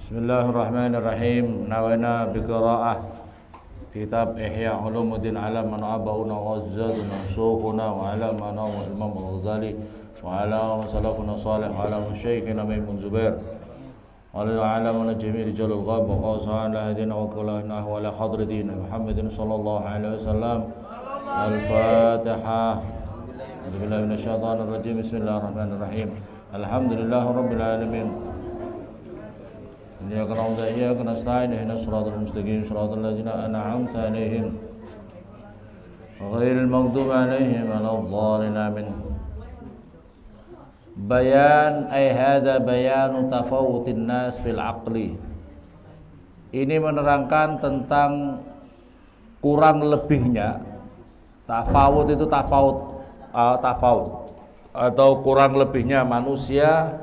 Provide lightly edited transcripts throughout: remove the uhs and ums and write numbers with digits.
Bismillahirrahmanirrahim. Nawaina biqira'ah kitab Ihya Ulumuddin ala man abauna wa azzaduna syukhuna wa ala mana wa Imam Al-Ghazali wa ala salafuna salih wa ala syaikhina Maimun Zubair wa ala mana jami' rijalul ghab wa qasa ala hadina wa kulana wa ala hadratina Muhammadin sallallahu alaihi wasallam. Al-Fatihah. Bismillahirrahmanirrahim. Minasyaitonir rajim. Bismillahirrahmanirrahim. Alhamdulillahirabbil alamin. Iyyaka na'budu wa iyyaka nasta'in ihdinas siratal mustaqim siratal ladzina an'amta 'alaihim ghairil maghdubi 'alaihim waladdallin amin. Bayan ay hadza bayanu tafawutin nas fil aqli. Ini menerangkan tentang kurang lebihnya tafawut itu tafawut atau kurang lebihnya manusia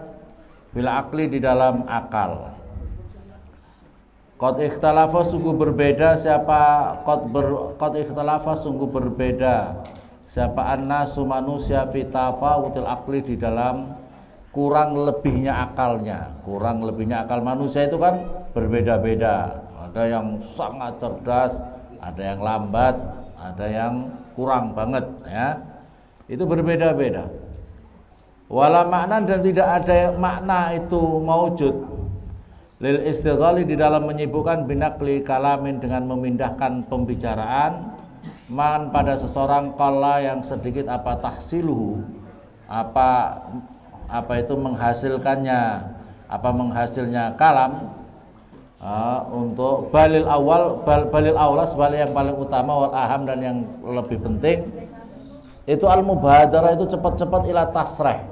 fil aqli di dalam akal. Qad ikhtalafa sungguh berbeda siapa annasu manusia fi tafawutil aqli di dalam kurang lebihnya akalnya. Kurang lebihnya akal manusia itu kan berbeda-beda. Ada yang sangat cerdas, ada yang lambat, ada yang kurang banget ya. Itu berbeda-beda. Wala makna dan tidak ada makna itu maujud lil istighali di dalam menyibukkan binakli kalamin dengan memindahkan pembicaraan man pada seseorang kala yang sedikit apa tahsiluhu apa itu menghasilkannya menghasilnya kalam untuk balil awal sebalik yang paling utama wal aham dan yang lebih penting itu al mubadarah itu cepat-cepat ila tasrih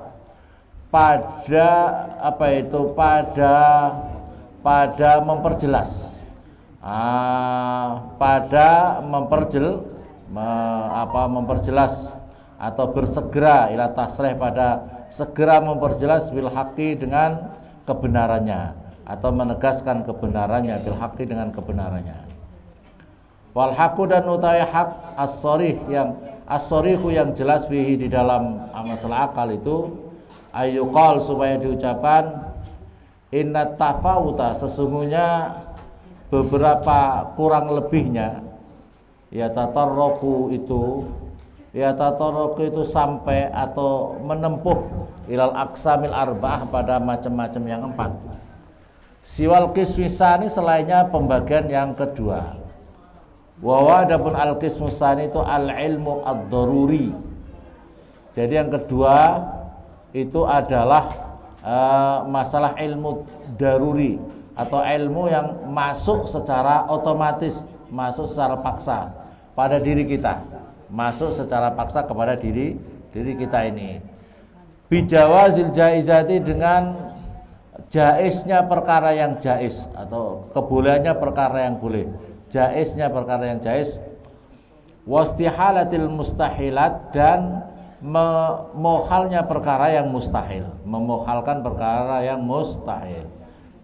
pada memperjelas memperjelas atau bersegera ila tasrih pada segera memperjelas bil haqqi dengan kebenarannya atau menegaskan kebenarannya bil haqqi dengan kebenarannya. Wal haqqu dan utawi hak as-sharihu yang jelas fihi di dalam masalah akal itu ayyuqal supaya diucapkan inna tafawuta sesungguhnya beberapa kurang lebihnya yatatarraku itu sampai atau menempuh ilal aqsamil arba'ah pada macam-macam yang 4. Siwal qismisani selainnya pembagian yang kedua. Wa adapun al qismusani itu al ilmu ad-daruri. Jadi yang kedua itu adalah masalah ilmu daruri atau ilmu yang masuk secara otomatis, masuk secara paksa pada diri kita, masuk secara paksa kepada diri kita ini. Bijawazil jaizati dengan jaiznya perkara yang jaiz atau kebolehannya perkara yang boleh, jaiznya perkara yang jaiz. Wastihalatil mustahilat dan memohalnya perkara yang mustahil, memohalkan perkara yang mustahil.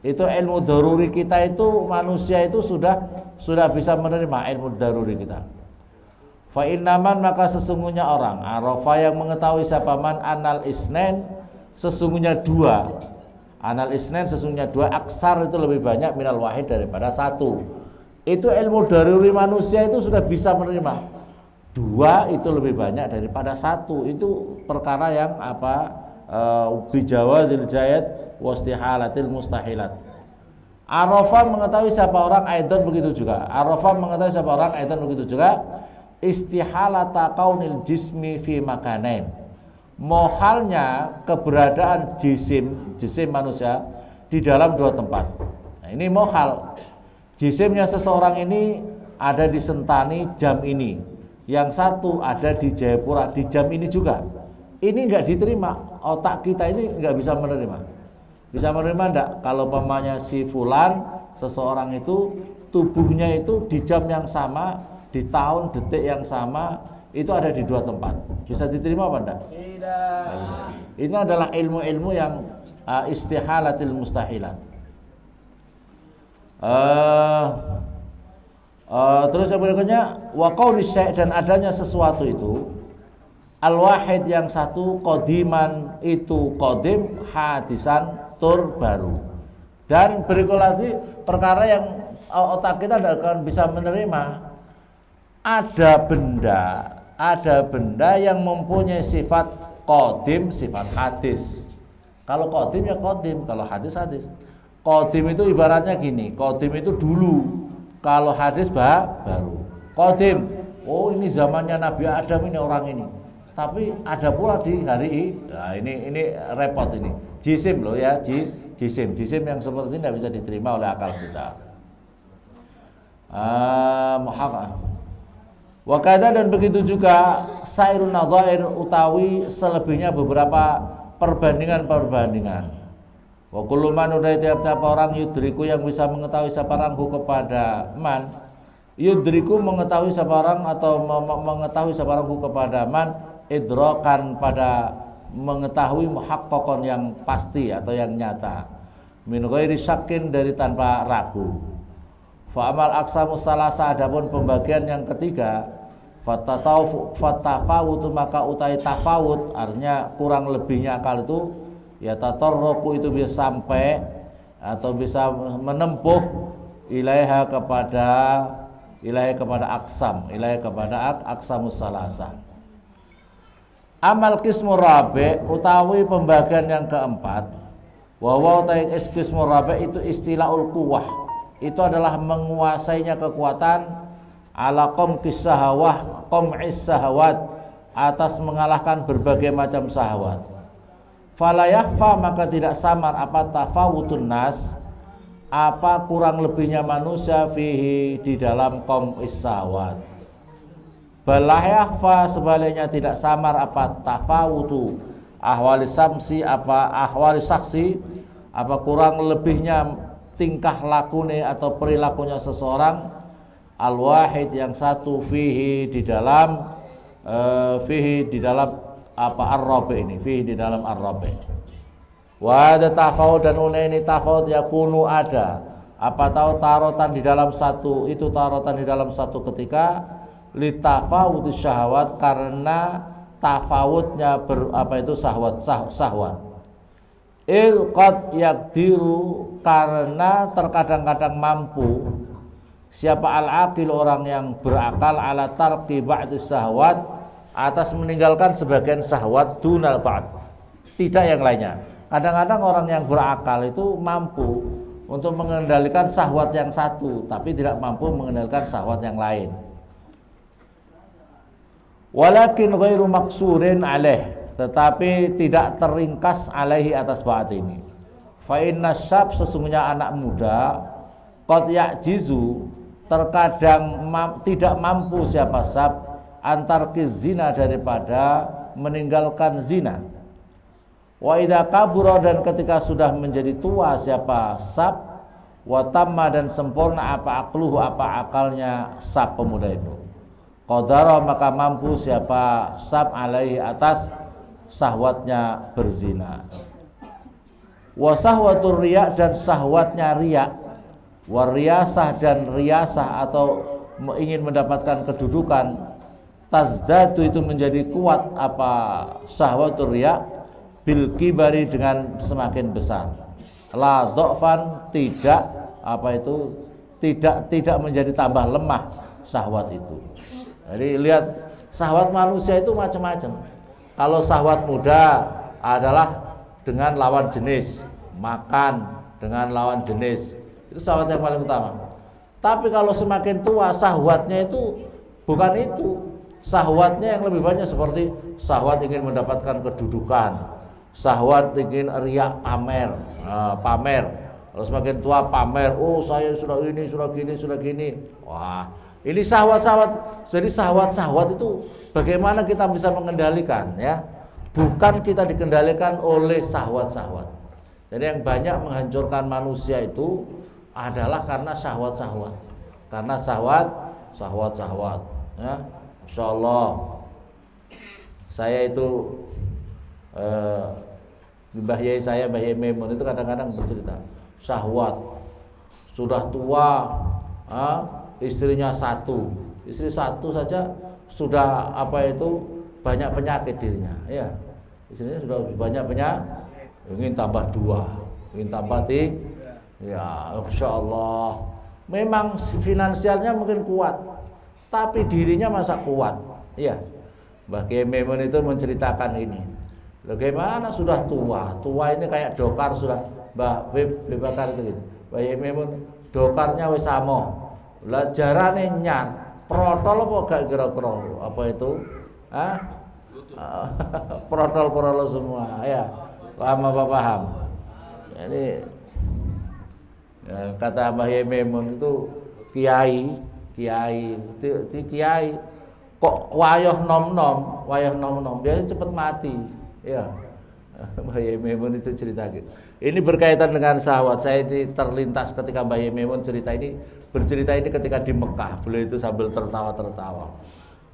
Itu ilmu daruri kita itu manusia itu sudah bisa menerima ilmu daruri kita. Fa innaman maka sesungguhnya orang arafa yang mengetahui siapa man anal isnen sesungguhnya dua. Anal isnen sesungguhnya dua, aksar itu lebih banyak minal wahid daripada satu. Itu ilmu daruri manusia itu sudah bisa menerima. Dua itu lebih banyak daripada satu. Itu perkara yang bijawazil jayat wastihalatil mustahilat. Arafa mengetahui siapa orang aidan begitu juga. Arafa mengetahui siapa orang aidan begitu juga. Istihalata kaunil jismi fi makanain. Mohalnya keberadaan jisim manusia di dalam dua tempat. Nah, ini mohal. Jisimnya seseorang ini ada di Sentani jam ini. Yang satu ada di Jayapura di jam ini juga. Ini enggak diterima. Otak kita ini enggak bisa menerima. Bisa menerima enggak kalau umpamanya si fulan seseorang itu tubuhnya itu di jam yang sama, di tahun detik yang sama, itu ada di dua tempat. Bisa diterima apa enggak? Tidak. Ini adalah ilmu-ilmu yang istihalatil mustahilat. Terus yang berikutnya wa qauli syai' dan adanya sesuatu itu al-wahid yang satu qadiman itu qadim hadisan tur baru. Dan berregulasi perkara yang otak kita tidak akan bisa menerima. Ada benda yang mempunyai sifat qadim, sifat hadis. Kalau qadim ya qadim, kalau hadis hadis. Qadim itu ibaratnya gini, qadim itu dulu, kalau hadis baru. Qadim, oh ini zamannya Nabi Adam ini orang ini. Tapi ada pula di hari ini. Nah, ini repot ini. Jisim loh ya, jisim yang seperti ini tidak bisa diterima oleh akal kita. Wakada dan begitu juga sairun nadhair utawi selebihnya beberapa perbandingan. Wa kullu man udai tiap-tiap orang yudriku yang bisa mengetahui sabaranghu kepada man, yudriku mengetahui sabarang atau mengetahui sabaranghu kepada man, idrakan pada mengetahui muhaqqaqan yang pasti atau yang nyata, min ghairi syakin dari tanpa ragu. Fa amal aqsamus salasa, adapun pembagian yang ketiga, fatafawutu maka utai tafawut, artinya kurang lebihnya akal itu ya tatarruqu itu bisa sampai atau bisa menempuh ilaiha kepada aqsamus salasa. Amal qismur rabi utawi pembagian yang keempat, wa utai qismur rabi itu istilahul quwwah, itu adalah menguasainya kekuatan ala qam'is sahawat, atas mengalahkan berbagai macam syahwat. Fala yakhfa, maka tidak samar apa tafawutun nas, apa kurang lebihnya manusia fihi di dalam qam'is sahawat. Bala yakhfa, sebaliknya tidak samar apa tafawutu ahwali saksi, apa kurang lebihnya tingkah lakune atau perilakunya seseorang, al-wahid yang satu, fihi di dalam apa ar-rabi ini, fihi di dalam ar-rabi. Wa ada tafawud, dan ini tafawud yakunu ada apa tahu tarotan di dalam satu, itu tarotan di dalam satu ketika, litafawud syahwat, karena tafawudnya syahwat. Qad yakdiru, karena terkadang-kadang mampu siapa al-aqil, orang yang berakal, ala tarqi ba'di syahwat, atas meninggalkan sebagian syahwat, dunal ba'd, tidak yang lainnya. Kadang-kadang orang yang berakal itu mampu untuk mengendalikan syahwat yang satu, tapi tidak mampu mengendalikan syahwat yang lain. Walakin ghairu maksurin alaih, tetapi tidak teringkas alaihi atas ba'd ini. Fa inna syab, sesungguhnya anak muda, qad ya'jizu, terkadang tidak mampu siapa syab, antar zina, daripada meninggalkan zina. Wa idza kabura, dan ketika sudah menjadi tua siapa syab, wa tamma, dan sempurna apa aqluhu, apa akalnya syab pemuda itu, qadara, maka mampu siapa syab alaihi atas syahwatnya berzina. Wa sahwatur riya, dan syahwatnya riya, wa riyasah, dan riyasah atau ingin mendapatkan kedudukan, tazdadu, itu menjadi kuat apa syahwatur riya, bil kibari, dengan semakin besar, la dhofan, tidak menjadi tambah lemah syahwat itu. Jadi lihat, syahwat manusia itu macam-macam. Kalau syahwat muda adalah dengan lawan jenis, makan dengan lawan jenis, itu syahwat yang paling utama. Tapi kalau semakin tua, syahwatnya itu bukan itu. Syahwatnya yang lebih banyak seperti syahwat ingin mendapatkan kedudukan, syahwat ingin riya, pamer. Kalau semakin tua pamer, oh saya sudah ini, sudah gini. Wah, ini syahwat-syahwat. Jadi syahwat-syahwat itu bagaimana kita bisa mengendalikan, ya? Bukan kita dikendalikan oleh syahwat-syahwat. Jadi yang banyak menghancurkan manusia itu adalah karena syahwat-syahwat. Karena syahwat-syahwat, ya. Insyaallah saya itu Mbah Yai saya, Mbah Yai Memun itu kadang-kadang bercerita, syahwat sudah tua, istrinya satu, istri satu saja sudah banyak penyakit dirinya, ya. Istrinya sudah banyak penyakit, ingin tambah dua, ingin tambah Ya, insya Allah. Memang finansialnya mungkin kuat, tapi dirinya masa kuat. Iya. Mbah Kiai Maimun itu menceritakan ini. Bagaimana sudah tua? Tua ini kayak dokar sudah. Mbah Bakar itu gitu. Mbah Kiai Maimun dokarnya wis samo. Lah jarane nyat, protol apa gak kira-kira? Apa itu? Hah? Protol semua. Ya. Paham apa paham? Jadi ya, kata Mbah Kiai Maimun itu kiai kok wayah nom-nom dia cepat mati ya. Mbah Kiai Maimun itu cerita gitu. Ini berkaitan dengan syahwat. Saya ini terlintas ketika Mbah Kiai Maimun bercerita ini ketika di Mekah. Beliau itu sambil tertawa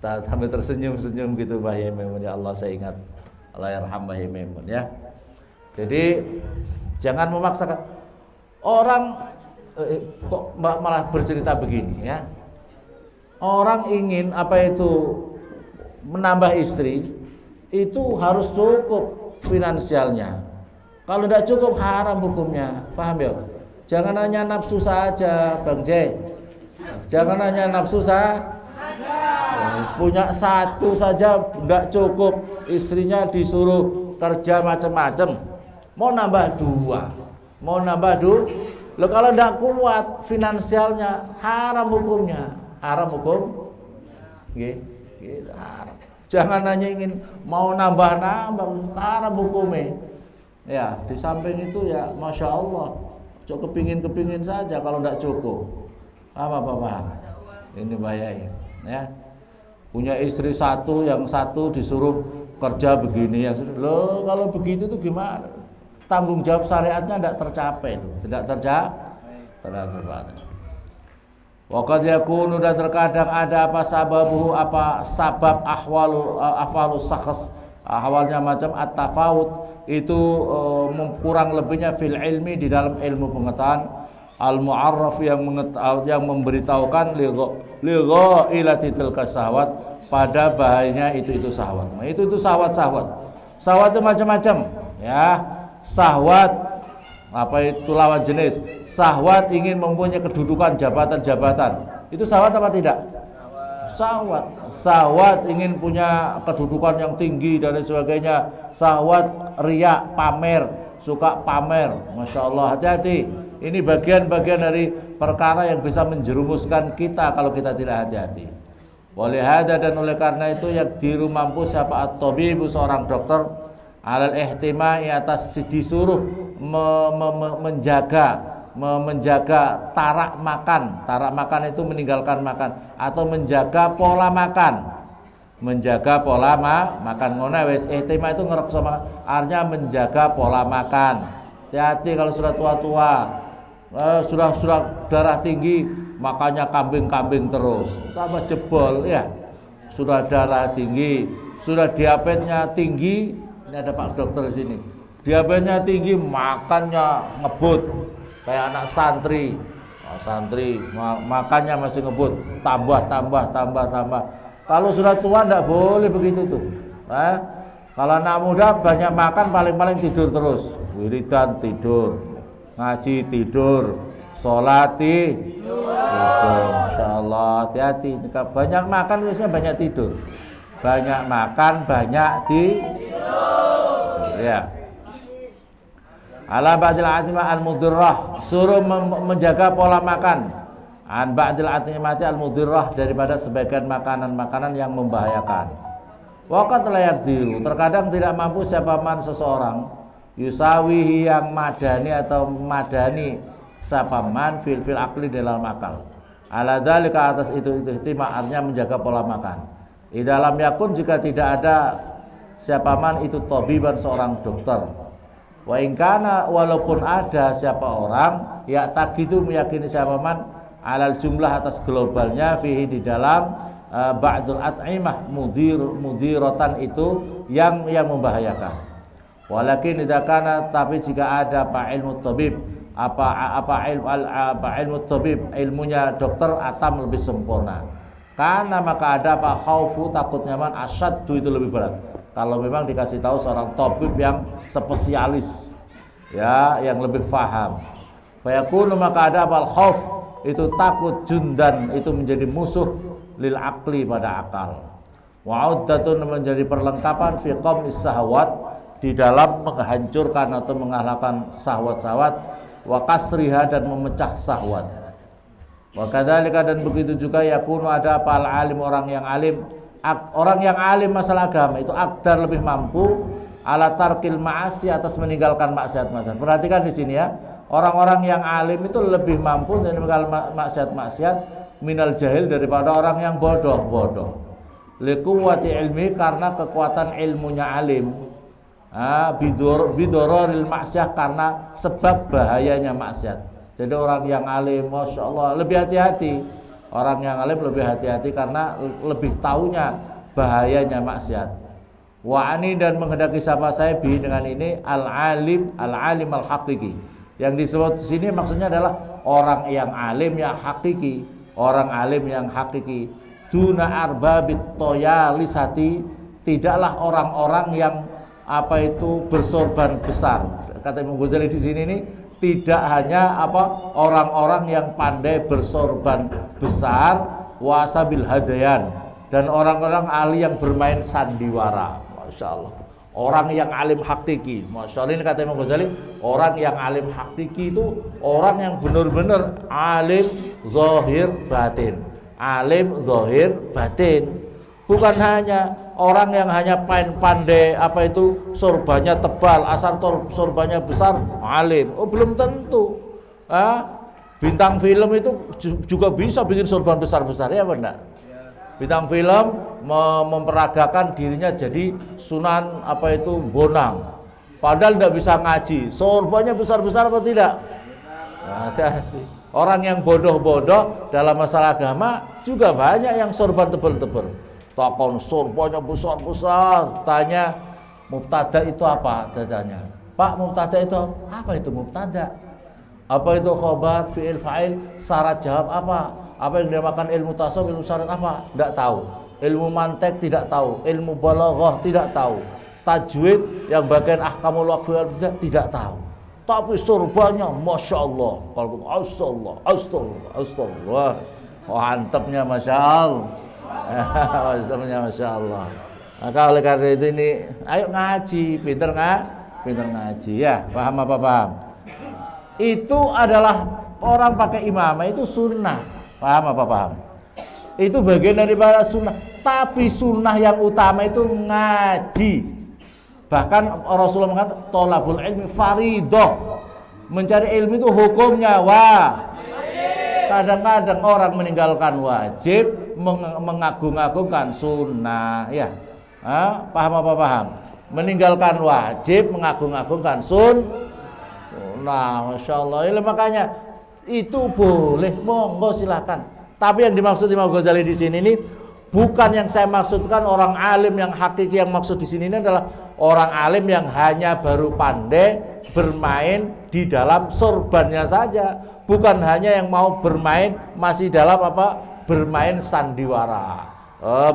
sambil tersenyum-senyum gitu Mbah Kiai Maimun. Ya Allah, saya ingat Allah yarham Mbah Kiai Maimun ya. Jadi jangan memaksakan orang kok malah bercerita begini ya. Orang ingin apa itu menambah istri itu harus cukup finansialnya. Kalau tidak cukup haram hukumnya. Paham ya? Jangan hanya nafsu saja, Bang J. Jangan hanya nafsu saja. Punya satu saja tidak cukup, istrinya disuruh kerja macam-macam. Mau nambah dua. Loh, kalau tidak kuat finansialnya haram hukumnya. Haram hukum. Gitu, haram. Jangan hanya ingin mau nambah haram hukumnya. Ya, di samping itu ya Masya Allah, cukup kepingin saja kalau tidak cukup. Apa? Ini bahaya ya. Punya istri satu, yang satu disuruh kerja begini, yang loh kalau begitu tuh gimana? Tanggung jawab syariatnya tidak tercapai itu, tidak tercapai. Waqad yakunu, dan terkadang ada apa sabab ahwalus syakhs, ahwalnya macam at-tafawut itu kurang lebihnya fil ilmi, di dalam ilmu pengetahuan, al-mu'arraf yang memberitahukan li ghailati tilka syahwat, pada bahayanya itu syahwat. Nah, itu syahwat. Syahwat itu macam-macam ya. Syahwat apa itu lawan jenis. Syahwat ingin mempunyai kedudukan jabatan. Itu syahwat apa tidak? Syahwat ingin punya kedudukan yang tinggi dan sebagainya. Syahwat riya, pamer, suka pamer. Masya Allah, hati-hati. Ini bagian-bagian dari perkara yang bisa menjerumuskan kita kalau kita tidak hati-hati. Oleh hada, dan oleh karena itu yang diru mampu siapa at-tabibu, seorang dokter, alal ihtimai, atas disuruh menjaga tarak makan itu meninggalkan makan, atau menjaga pola makan, ngono wis ihtimai itu ngerekso makan, artinya menjaga pola makan. Hati-hati kalau sudah tua-tua, sudah darah tinggi, makannya kambing terus, tambah jebol ya. Sudah darah tinggi, sudah diabetesnya tinggi. Ini ada Pak Dokter di sini. Diabetesnya tinggi, makannya ngebut kayak anak santri. Makannya masih ngebut, tambah. Kalau sudah tua enggak boleh begitu tuh. Kalau anak muda banyak makan, paling tidur terus. Wiridan tidur, ngaji tidur, sholat tidur. Insyaallah, hati-hati. Banyak makan biasanya banyak tidur. Banyak makan, banyak tidur. Ya. Ala ba'dil atimah al-mudirrah, suruh menjaga pola makan. An ba'dil atimati al-mudirrah, daripada sebagian makanan-makanan yang membahayakan. Waqat layak diru, terkadang tidak mampu siapa man seseorang yusawihi, yang madani siapa man fil akli, dalam akal. Ala dzalika, atas itu artinya menjaga pola makan. Di dalam yakun, jika tidak ada siapa man itu tabiban, seorang dokter. Wa ingkana, walaupun ada siapa orang ya takidu, meyakini siapa man alal jumlah, atas globalnya, fihi di dalam ba'dul at'imah mudiratan, itu yang membahayakan. Walakin idza kana, tapi jika ada ilmu tabib, ilmu tabib, ilmunya dokter atam, lebih sempurna. Karena maka ada khaufu, takutnya man asyaddu, itu lebih berat. Kalau memang dikasih tahu seorang tabib yang spesialis ya, yang lebih paham. Fayakunu maka ada apa khauf itu takut, jundan itu menjadi musuh lil akli pada akal. Wa uddatun menjadi perlengkapan fi qam'is syahwat di dalam menghancurkan atau mengalahkan syahwat-syahwat, wa kasriha dan memecah syahwat. Wa kadzalika dan begitu juga yakunu ada apa al-alim orang yang alim masalah agama itu akdar lebih mampu ala tarkil ma'asi atas meninggalkan maksiat-maksiat. Perhatikan di sini ya. Orang-orang yang alim itu lebih mampu meninggalkan maksiat-maksiat minal jahil daripada orang yang bodoh. Liquwwati ilmi karena kekuatan ilmunya alim. Bidororil maksiat karena sebab bahayanya maksiat. Jadi orang yang alim, masya Allah, lebih hati-hati. Orang yang alim lebih hati-hati karena lebih tahunya bahayanya maksiat. Wa'ani dan menghendaki sama saya dengan ini al-alim al-haqiqi. Yang disebut di sini maksudnya adalah orang yang alim yang hakiki, orang alim yang hakiki. Duna arbabit toyalisati, tidaklah orang-orang yang bersorban besar. Kata Imam Ghazali di sini ini tidak hanya orang-orang yang pandai bersorban besar, wasabil hadayan, dan orang-orang ahli yang bermain sandiwara. Masya Allah. Orang yang alim hakiki, masya Allah, ini kata Imam Ghazali, orang yang alim hakiki itu orang yang benar-benar alim zahir batin, alim zahir batin, bukan hanya orang yang hanya pandai sorbannya tebal, asal sorbannya besar, alim. Oh, belum tentu. Bintang film itu juga bisa bikin sorban besar-besar, ya benar. Bintang film memperagakan dirinya jadi Sunan Bonang, padahal tidak bisa ngaji, sorbannya besar-besar apa tidak? Orang yang bodoh-bodoh dalam masalah agama juga banyak yang sorban tebal-tebal. Takon sorbannya besar-besar, tanya mubtada itu apa? Tanya, Pak, mubtada itu apa? Itu mubtada. Apa itu khobar, fi'il, fa'il, syarat jawab apa? Apa yang dinamakan ilmu tasawuf, ilmu syarat apa? Tidak tahu. Ilmu mantek tidak tahu. Ilmu balaghah tidak tahu. Tajwid yang bagian ahkamul waqf tidak tahu. Tapi sorbannya masya Allah. Kalau gitu astagfirullah. Oh, antepnya masya Allah. Astagfirullah masya Allah. Maka oleh karena itu ini, ayo ngaji, pinter ngaji ya. Paham apa paham? Itu adalah orang pakai imamah itu sunnah. Paham apa paham? Itu bagian daripada sunnah. Tapi sunnah yang utama itu ngaji. Bahkan Rasulullah mengatakan thalabul ilmi faridah. Mencari ilmu itu hukumnya kadang-kadang orang meninggalkan wajib mengagung-agungkan sunnah ya. Paham apa paham? Meninggalkan wajib mengagung-agungkan sunnah. Masya Allah. Makanya itu boleh, monggo silakan. Tapi yang dimaksud Imam Ghazali di sini ini bukan yang saya maksudkan orang alim yang hakiki. Yang maksud di sini ini adalah orang alim yang hanya baru pandai bermain di dalam sorbannya saja, bukan hanya yang mau bermain masih dalam bermain sandiwara.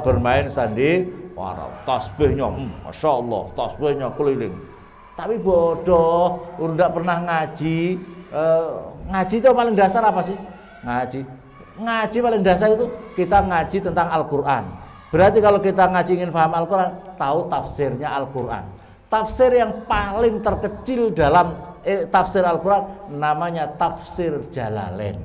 Bermain sandiwara, tasbihnya, masya Allah, tasbihnya keliling. Tapi bodoh, udah pernah ngaji. Ngaji itu paling dasar apa sih? Ngaji paling dasar itu kita ngaji tentang Al-Quran. Berarti kalau kita ngaji ingin paham Al-Quran, tahu tafsirnya Al-Quran. Tafsir yang paling terkecil dalam tafsir Al-Quran namanya tafsir Jalalain.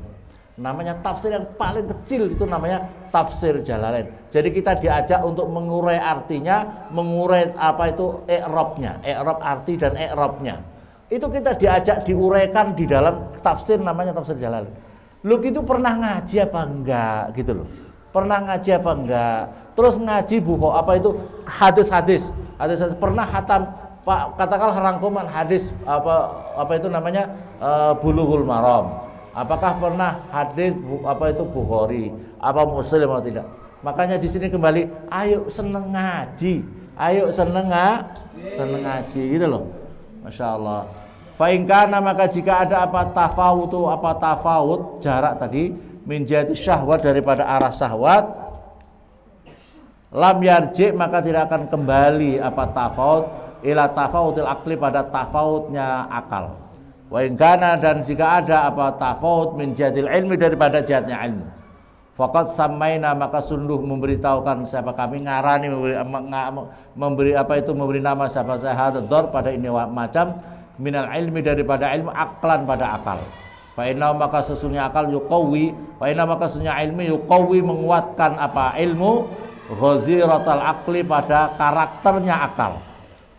Namanya tafsir yang paling kecil itu namanya tafsir Jalalain. Jadi kita diajak untuk mengurai artinya, mengurai i'rabnya, i'rab arti dan i'rabnya. Itu kita diajak diuraikan di dalam tafsir namanya tafsir Jalalain. Lu itu pernah ngaji apa enggak gitu loh. Pernah ngaji apa enggak? Terus ngaji buku hadis-hadis. Pernah hatam Pak, katakanlah rangkuman hadis Bulughul Maram. Apakah pernah hadis Bukhari, apa Muslim atau tidak? Makanya di sini kembali, ayo seneng ngaji, seneng ngaji gitu loh. Masya Allah. Fa'ingkana maka jika ada tafawut jarak tadi minjati syahwat daripada arah syahwat, lam yarji maka tidak akan kembali tafawut ila tafawutil akli pada tafawutnya akal. Wa in kana, dan jika ada apa tafawut min jihadil ilmi, daripada jihadnya ilmu, faqad samaina, maka sungguh memberitahukan siapa kami, ngarani, memberi apa itu, memberi nama siapa saya dor pada ini macam minal ilmi, daripada ilmu, aklan pada akal. Fa inna, maka sesungguhnya akal yuqawi, fa inna, maka sesungguhnya ilmi yuqawi, menguatkan apa ilmu, ghaziratal aqli, pada karakternya akal.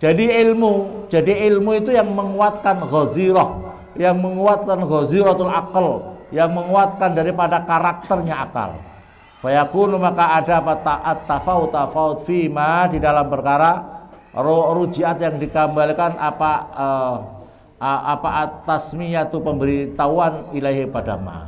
Jadi ilmu itu yang menguatkan ghazirah, yang menguatkan ghaziratul aql, yang menguatkan daripada karakternya akal. Fa yakunu, maka ada apa ta'at tafawut fima, di dalam perkara rujiat yang dikembalikan apa at-tasmiyatu, pemberitahuan ilahi pada ma.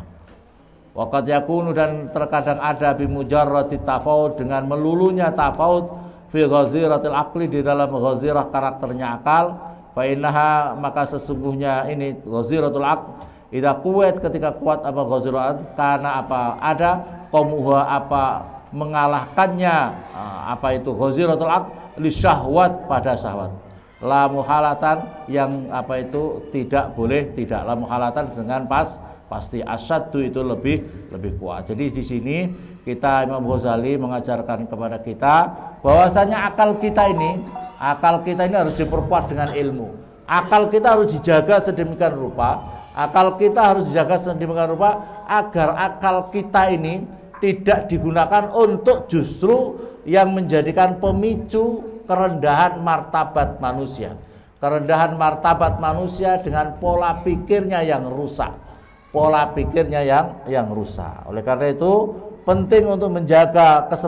Waqad yakunu, dan terkadang ada bimujarrati tafawud, dengan melulunya tafawud fi ghaziratil aqli, di dalam ghazirah karakternya akal. Fa innaha, maka sesungguhnya ini ghaziratul aql, idza kuat, ketika kuat apa ghaziratul, karena apa ada qamuha, apa mengalahkannya apa itu ghaziratul aql, li syahwat, pada syahwat. La muhalatan, yang apa itu tidak boleh, tidak la muhalatan, dengan pasti asyaddu, itu lebih kuat. Jadi di sini kita, Imam Ghazali mengajarkan kepada kita bahwasanya akal kita ini harus diperkuat dengan ilmu. Akal kita harus dijaga sedemikian rupa, agar akal kita ini tidak digunakan untuk justru yang menjadikan pemicu kerendahan martabat manusia. Kerendahan martabat manusia dengan pola pikirnya yang rusak. Oleh karena itu penting untuk menjaga